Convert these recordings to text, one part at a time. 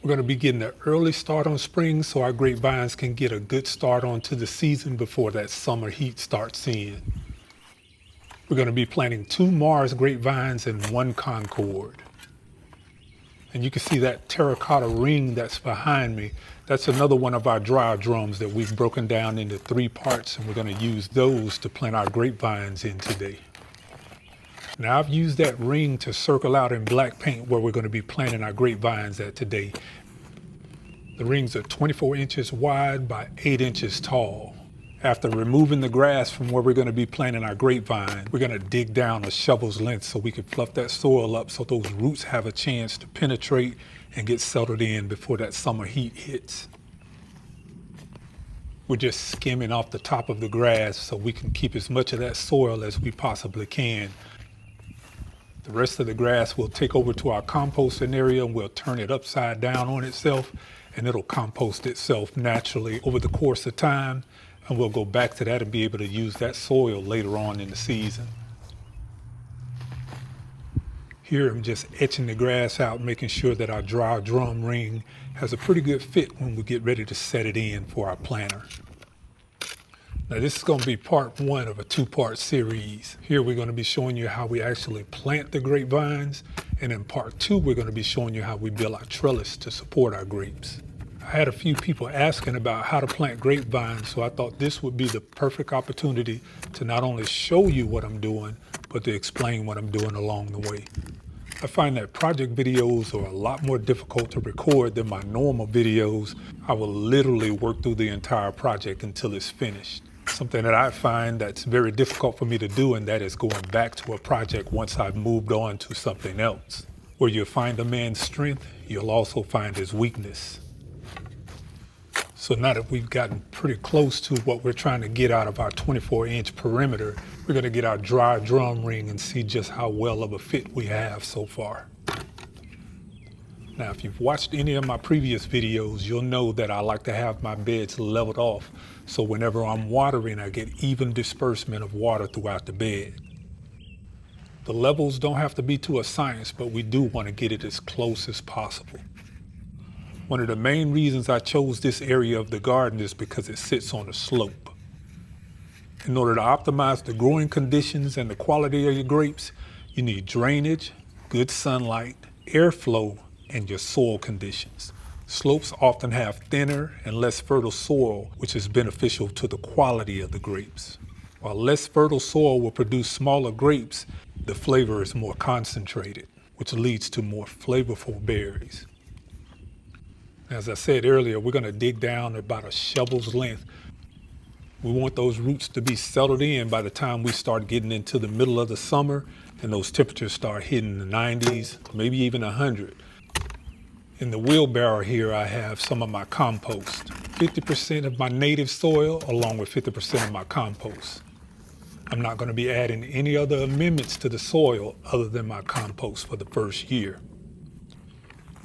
We're going to be getting an early start on spring so our grapevines can get a good start onto the season before that summer heat starts in. We're going to be planting 2 Mars grapevines and 1 Concord. And you can see that terracotta ring that's behind me. That's another one of our dry drums that we've broken down into 3 parts, and we're going to use those to plant our grapevines in today. Now I've used that ring to circle out in black paint where we're going to be planting our grapevines at today. The rings are 24 inches wide by 8 inches tall. After removing the grass from where we're going to be planting our grapevine, we're going to dig down a shovel's length so we can fluff that soil up so those roots have a chance to penetrate and get settled in before that summer heat hits. We're just skimming off the top of the grass so we can keep as much of that soil as we possibly can. The rest of the grass we'll take over to our composting area and we'll turn it upside down on itself, and it'll compost itself naturally over the course of time. And we'll go back to that and be able to use that soil later on in the season. Here I'm just etching the grass out, making sure that our dry drum ring has a pretty good fit when we get ready to set it in for our planter. Now this is going to be part 1 of a 2-part series. Here we're going to be showing you how we actually plant the grapevines, and in part 2 we're going to be showing you how we build our trellis to support our grapes. I had a few people asking about how to plant grapevines, so I thought this would be the perfect opportunity to not only show you what I'm doing, but to explain what I'm doing along the way. I find that project videos are a lot more difficult to record than my normal videos. I will literally work through the entire project until it's finished. Something that I find that's very difficult for me to do, and that is going back to a project once I've moved on to something else. Where you'll find a man's strength, you'll also find his weakness. So now that we've gotten pretty close to what we're trying to get out of our 24-inch perimeter, we're going to get our dry drum ring and see just how well of a fit we have so far. Now, if you've watched any of my previous videos, you'll know that I like to have my beds leveled off, so whenever I'm watering, I get even disbursement of water throughout the bed. The levels don't have to be to a science, but we do want to get it as close as possible. One of the main reasons I chose this area of the garden is because it sits on a slope. In order to optimize the growing conditions and the quality of your grapes, you need drainage, good sunlight, airflow, and your soil conditions. Slopes often have thinner and less fertile soil, which is beneficial to the quality of the grapes. While less fertile soil will produce smaller grapes, the flavor is more concentrated, which leads to more flavorful berries. As I said earlier, we're going to dig down about a shovel's length. We want those roots to be settled in by the time we start getting into the middle of the summer and those temperatures start hitting the 90s, maybe even 100. In the wheelbarrow here, I have some of my compost, 50% of my native soil along with 50% of my compost. I'm not going to be adding any other amendments to the soil other than my compost for the first year.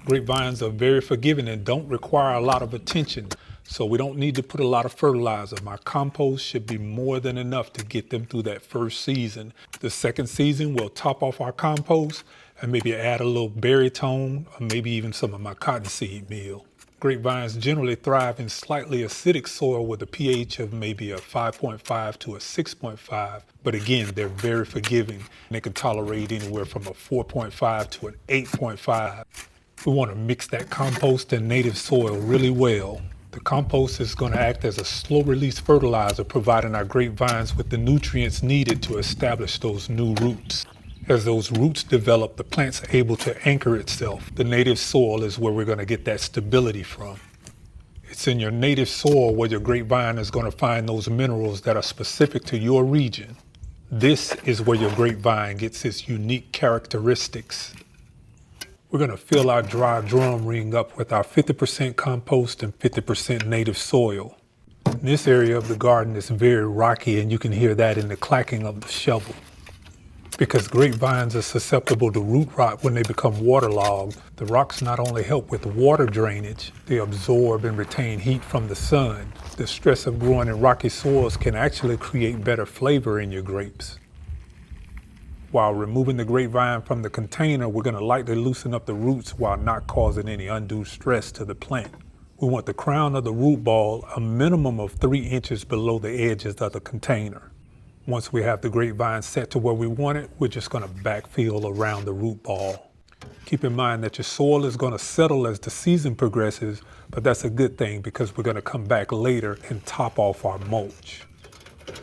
Grapevines are very forgiving and don't require a lot of attention, so we don't need to put a lot of fertilizer. My compost should be more than enough to get them through that first season. The second season, we'll top off our compost and maybe add a little berry tone or maybe even some of my cottonseed meal. Grapevines generally thrive in slightly acidic soil with a pH of maybe a 5.5 to a 6.5, but again, they're very forgiving. They can tolerate anywhere from a 4.5 to an 8.5. We want to mix that compost and native soil really well. The compost is going to act as a slow-release fertilizer, providing our grapevines with the nutrients needed to establish those new roots. As those roots develop, the plant's able to anchor itself. The native soil is where we're going to get that stability from. It's in your native soil where your grapevine is going to find those minerals that are specific to your region. This is where your grapevine gets its unique characteristics. We're going to fill our dry drum ring up with our 50% compost and 50% native soil. This area of the garden is very rocky, and you can hear that in the clacking of the shovel. Because grapevines are susceptible to root rot when they become waterlogged, the rocks not only help with water drainage, they absorb and retain heat from the sun. The stress of growing in rocky soils can actually create better flavor in your grapes. While removing the grapevine from the container, we're going to lightly loosen up the roots while not causing any undue stress to the plant. We want the crown of the root ball a minimum of 3 inches below the edges of the container. Once we have the grapevine set to where we want it, we're just going to backfill around the root ball. Keep in mind that your soil is going to settle as the season progresses, but that's a good thing because we're going to come back later and top off our mulch.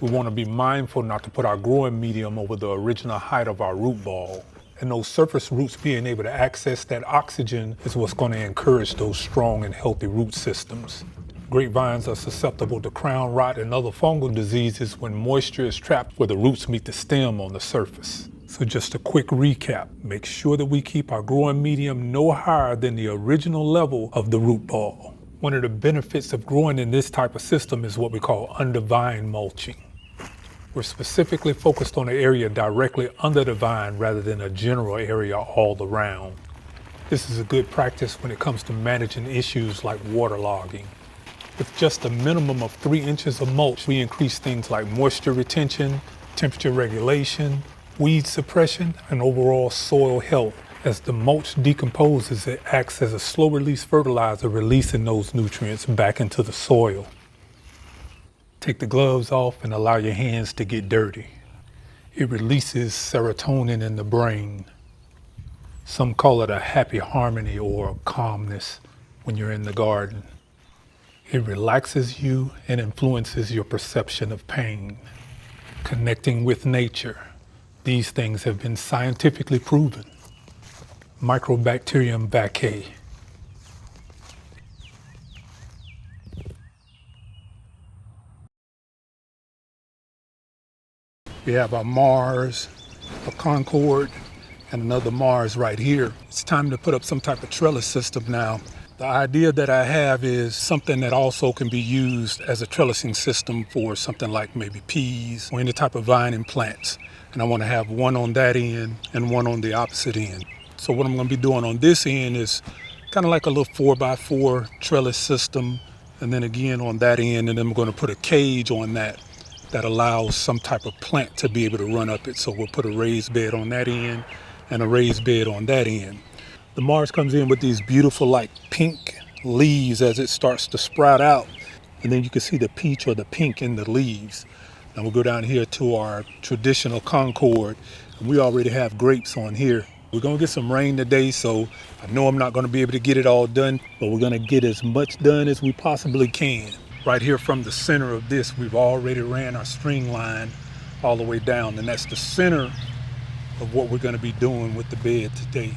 We want to be mindful not to put our growing medium over the original height of our root ball. And those surface roots being able to access that oxygen is what's going to encourage those strong and healthy root systems. Grapevines are susceptible to crown rot and other fungal diseases when moisture is trapped where the roots meet the stem on the surface. So just a quick recap, make sure that we keep our growing medium no higher than the original level of the root ball. One of the benefits of growing in this type of system is what we call under-vine mulching. We're specifically focused on the area directly under the vine rather than a general area all around. This is a good practice when it comes to managing issues like waterlogging. With just a minimum of 3 inches of mulch, we increase things like moisture retention, temperature regulation, weed suppression, and overall soil health. As the mulch decomposes, it acts as a slow-release fertilizer, releasing those nutrients back into the soil. Take the gloves off and allow your hands to get dirty. It releases serotonin in the brain. Some call it a happy harmony or a calmness when you're in the garden. It relaxes you and influences your perception of pain. Connecting with nature. These things have been scientifically proven. Microbacterium vaccae. We have our Mars, a Concord, and another Mars right here. It's time to put up some type of trellis system now. The idea that I have is something that also can be used as a trellising system for something like maybe peas or any type of vining plants. And I want to have one on that end and one on the opposite end. So what I'm going to be doing on this end is kind of like a little 4x4 trellis system. And then again on that end, and then I'm going to put a cage on that allows some type of plant to be able to run up it. So we'll put a raised bed on that end and a raised bed on that end. The Mars comes in with these beautiful like pink leaves as it starts to sprout out. And then you can see the peach or the pink in the leaves. Now we'll go down here to our traditional Concord. And we already have grapes on here. We're gonna get some rain today, so I know I'm not gonna be able to get it all done, but we're gonna get as much done as we possibly can. Right here from the center of this, we've already ran our string line all the way down, and that's the center of what we're gonna be doing with the bed today.